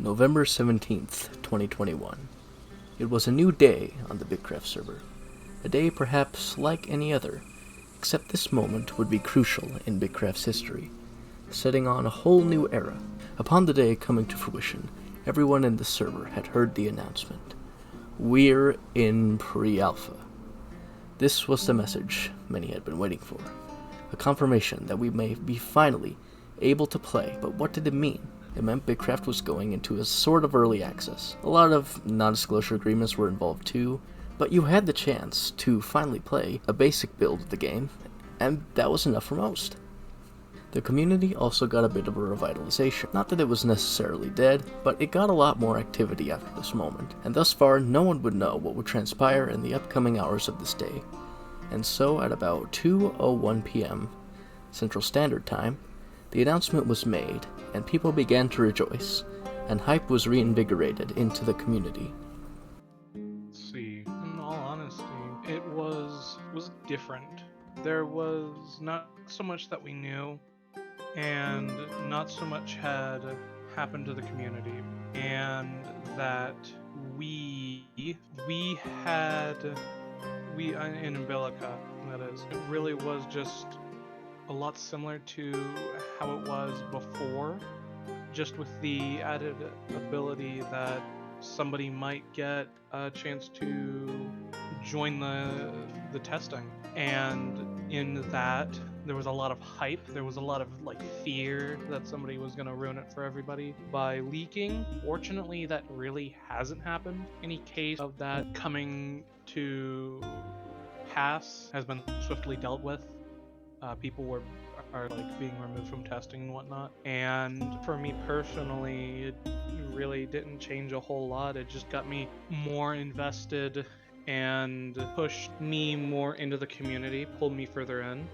November 17th, 2021. It was a new day on the Bitcraft server. A day perhaps like any other, except this moment would be crucial in Bitcraft's history, setting on a whole new era. Upon the day coming to fruition, everyone in the server had heard the announcement. We're in pre-alpha. This was the message many had been waiting for. A confirmation that we may be finally able to play, but what did it mean? It meant Bitcraft was going into a sort of early access. A lot of non-disclosure agreements were involved too, but you had the chance to finally play a basic build of the game, and that was enough for most. The community also got a bit of a revitalization. Not that it was necessarily dead, but it got a lot more activity after this moment, and thus far no one would know what would transpire in the upcoming hours of this day. And so at about 2:01 p.m. Central Standard Time, the announcement was made, and people began to rejoice, and hype was reinvigorated into the community. Let's see, in all honesty, it was different. There was not so much that we knew, and not so much had happened to the community, and that we in Umbilica, that is, it really was just a lot similar to how it was before, just with the added ability that somebody might get a chance to join the testing. And in that, there was a lot of hype, there was a lot of fear that somebody was going to ruin it for everybody by leaking. Fortunately, that really hasn't happened. Any case of that coming to pass has been swiftly dealt with. People are being removed from testing and whatnot. And for me personally, it really didn't change a whole lot. It just got me more invested and pushed me more into the community, pulled me further in,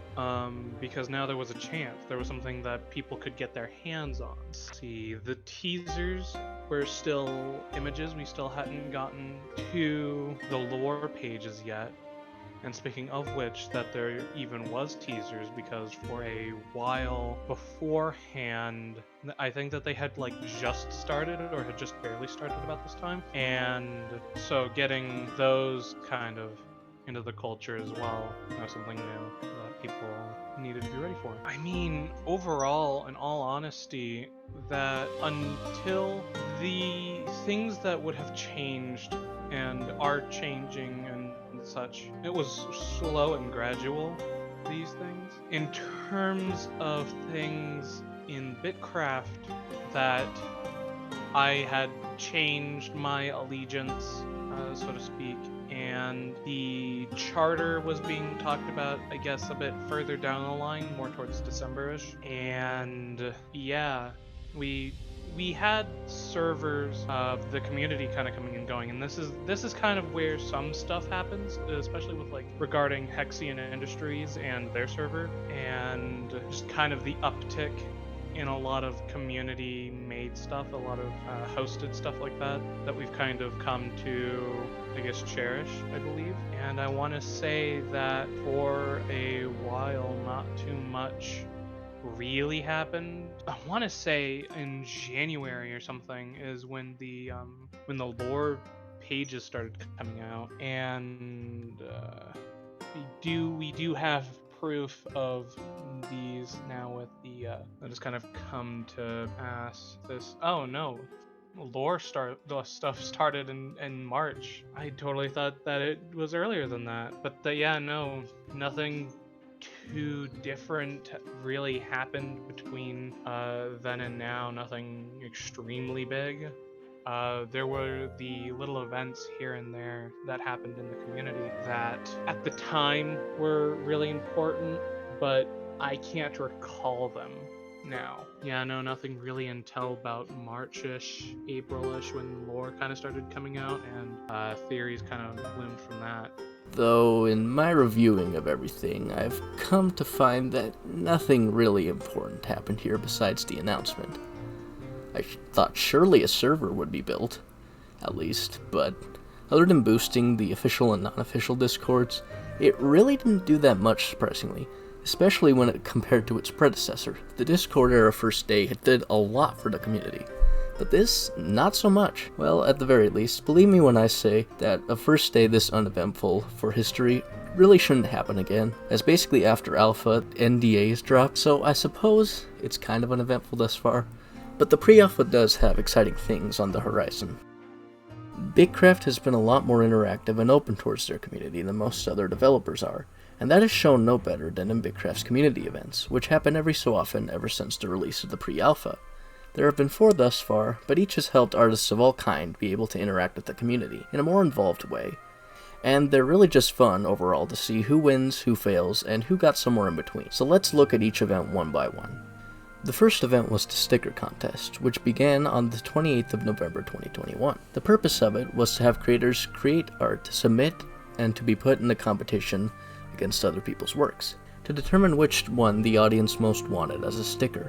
because now there was a chance. There was something that people could get their hands on. See, the teasers were still images. We still hadn't gotten to the lore pages yet. And speaking of which, that there even was teasers, because for a while beforehand, I think that they had just started or had just barely started about this time. And so getting those kind of into the culture as well, something new that people needed to be ready for. I mean, overall, in all honesty, that until the things that would have changed and are changing and such, it was slow and gradual, these things. In terms of things in Bitcraft that I had changed my allegiance, so to speak, and the charter was being talked about, I guess, a bit further down the line, more towards December-ish. And yeah, we had servers of the community kind of coming and going, and this is kind of where some stuff happens, especially with regarding Hexian Industries and their server, and just kind of the uptick in a lot of community made stuff, a lot of hosted stuff like that we've kind of come to, I guess, cherish, I believe. And I want to say that for a while, not too much really happened. I want to say in January or something is when the lore pages started coming out, and we do have proof of these now with the that has kind of come to pass. The stuff started in March. I totally thought that it was earlier than that, but nothing too different really happened between then and now. Nothing extremely big. There were the little events here and there that happened in the community that at the time were really important, but I can't recall them now. Yeah, no, nothing really until about March-ish, April-ish, when lore kind of started coming out, and theories kind of bloomed from that. Though in my reviewing of everything, I've come to find that nothing really important happened here besides the announcement. I thought surely a server would be built, at least, but other than boosting the official and non-official discords, it really didn't do that much, surprisingly, especially when it compared to its predecessor. The Discord era first day did a lot for the community, But this, not so much. Well, at the very least, believe me when I say that a first day this uneventful for history really shouldn't happen again, as basically after Alpha, NDAs dropped, so I suppose it's kind of uneventful thus far. But the pre-alpha does have exciting things on the horizon. Bitcraft has been a lot more interactive and open towards their community than most other developers are, and that is shown no better than in Bitcraft's community events, which happen every so often ever since the release of the pre-alpha. There have been 4 thus far, but each has helped artists of all kind be able to interact with the community in a more involved way. And they're really just fun overall to see who wins, who fails, and who got somewhere in between. So let's look at each event one by one. The first event was the sticker contest, which began on the 28th of November 2021. The purpose of it was to have creators create art to submit and to be put in a competition against other people's works, to determine which one the audience most wanted as a sticker.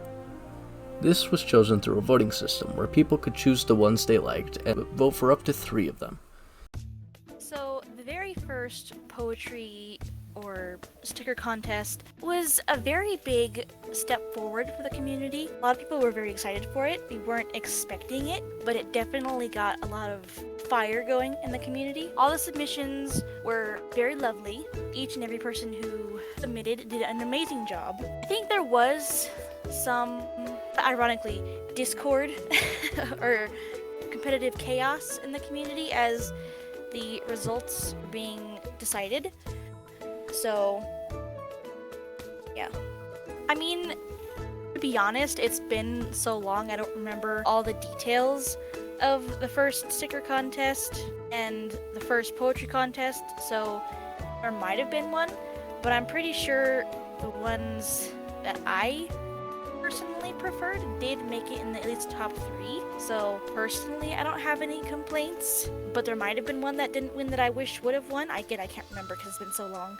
This was chosen through a voting system where people could choose the ones they liked and vote for up to 3 of them. So the very first poetry or sticker contest was a very big step forward for the community. A lot of people were very excited for it. We weren't expecting it, but it definitely got a lot of fire going in the community. All the submissions were very lovely. Each and every person who submitted did an amazing job. I think there was some, ironically, discord or competitive chaos in the community as the results were being decided. So, yeah. I mean, to be honest, it's been so long I don't remember all the details of the first sticker contest and the first poetry contest, so there might have been one, but I'm pretty sure the ones that I personally preferred did make it in at least top 3. So personally, I don't have any complaints, but there might have been one that didn't win that I wish would have won. I can't remember because it's been so long.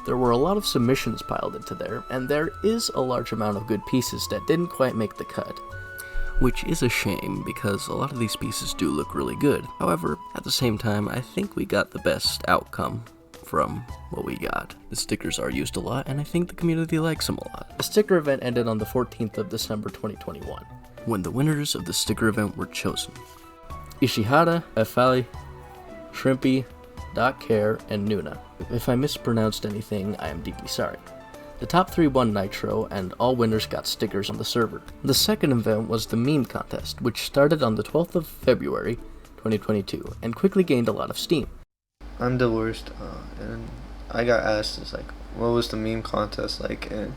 There were a lot of submissions piled into there, and there is a large amount of good pieces that didn't quite make the cut. Which is a shame, because a lot of these pieces do look really good. However, at the same time, I think we got the best outcome from what we got. The stickers are used a lot, and I think the community likes them a lot. The sticker event ended on the 14th of December 2021, when the winners of the sticker event were chosen. Ishihara, Efali, Shrimpy, Doc Care, and Nuna. If I mispronounced anything, I am deeply sorry. The top 3 won Nitro, and all winners got stickers on the server. The second event was the meme contest, which started on the 12th of February 2022, and quickly gained a lot of steam. I'm DaWorst, and I got asked, what was the meme contest like? And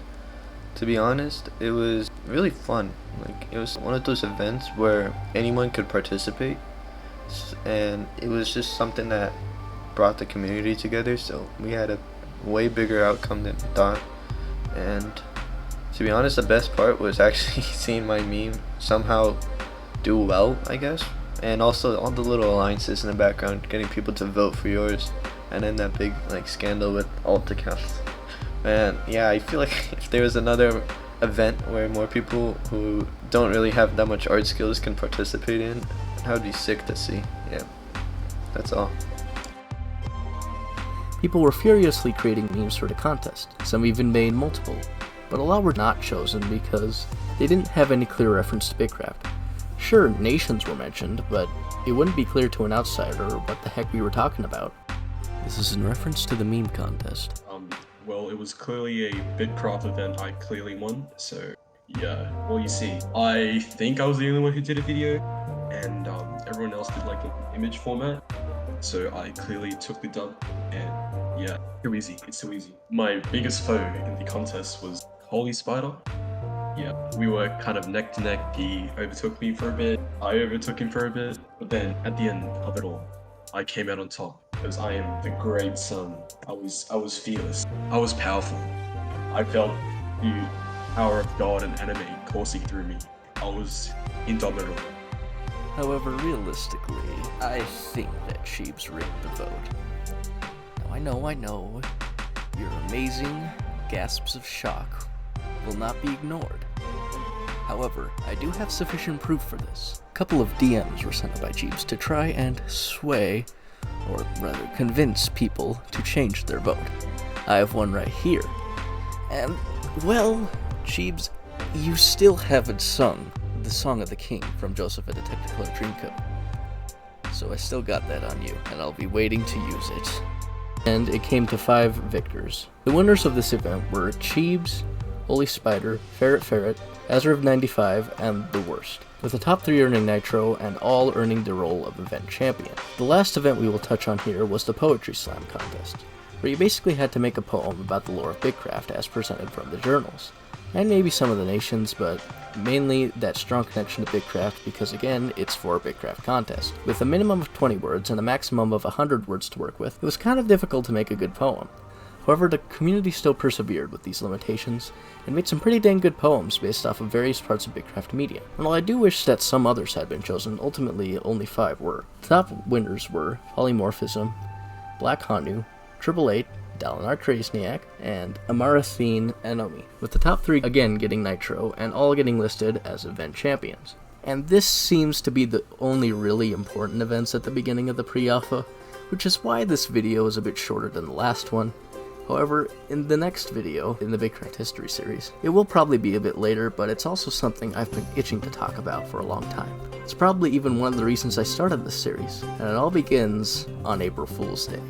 to be honest, it was really fun. It was one of those events where anyone could participate, and it was just something that brought the community together, so we had a way bigger outcome than we thought. And to be honest, the best part was actually seeing my meme somehow do well, I guess. And also all the little alliances in the background, getting people to vote for yours, and then that big scandal with alt accounts. Man, yeah, I feel like if there was another event where more people who don't really have that much art skills can participate in, that would be sick to see. Yeah, that's all. People were furiously creating memes for the contest. Some even made multiple, but a lot were not chosen because they didn't have any clear reference to Bitcraft. Sure, nations were mentioned, but it wouldn't be clear to an outsider what the heck we were talking about. This is in reference to the meme contest. Well, it was clearly a Bitcraft event I clearly won, so yeah. Well, you see, I think I was the only one who did a video, and everyone else did an image format, so I clearly took the dub, and yeah, too easy, it's too easy. My biggest foe in the contest was Holy Spider. Yeah, we were kind of neck to neck. He overtook me for a bit, I overtook him for a bit, but then at the end of it all, I came out on top because I am the great son. I was fearless. I was powerful. I felt the power of God and anime coursing through me. I was indomitable. However, realistically, I think that Chibs rigged the vote. Now, I know. Your amazing gasps of shock will not be ignored. However, I do have sufficient proof for this. A couple of DMs were sent by Chibs to try and sway, or rather convince people to change their vote. I have one right here. And, well, Chibs, you still haven't sung the Song of the King from Joseph and the Technicolor Dreamcoat. So I still got that on you, and I'll be waiting to use it. And it came to 5 victors. The winners of this event were Chibs, Holy Spider, Ferret, Azrav95, and DaWorst, with the top 3 earning Nitro and all earning the role of event champion. The last event we will touch on here was the Poetry Slam contest, where you basically had to make a poem about the lore of Bitcraft as presented from the journals, and maybe some of the nations, but mainly that strong connection to Bitcraft because again, it's for a Bitcraft contest. With a minimum of 20 words and a maximum of 100 words to work with, it was kind of difficult to make a good poem. However, the community still persevered with these limitations, and made some pretty dang good poems based off of various parts of Bitcraft media. And while I do wish that some others had been chosen, ultimately only 5 were. The top winners were Polymorphism, Black Hanu, 888, Dalinar Krasniak, and Amarathine Anomi, with the top 3 again getting Nitro, and all getting listed as event champions. And this seems to be the only really important events at the beginning of the pre-alpha, which is why this video is a bit shorter than the last one. However, in the next video, in the Bitcraft History series, it will probably be a bit later, but it's also something I've been itching to talk about for a long time. It's probably even one of the reasons I started this series, and it all begins on April Fool's Day.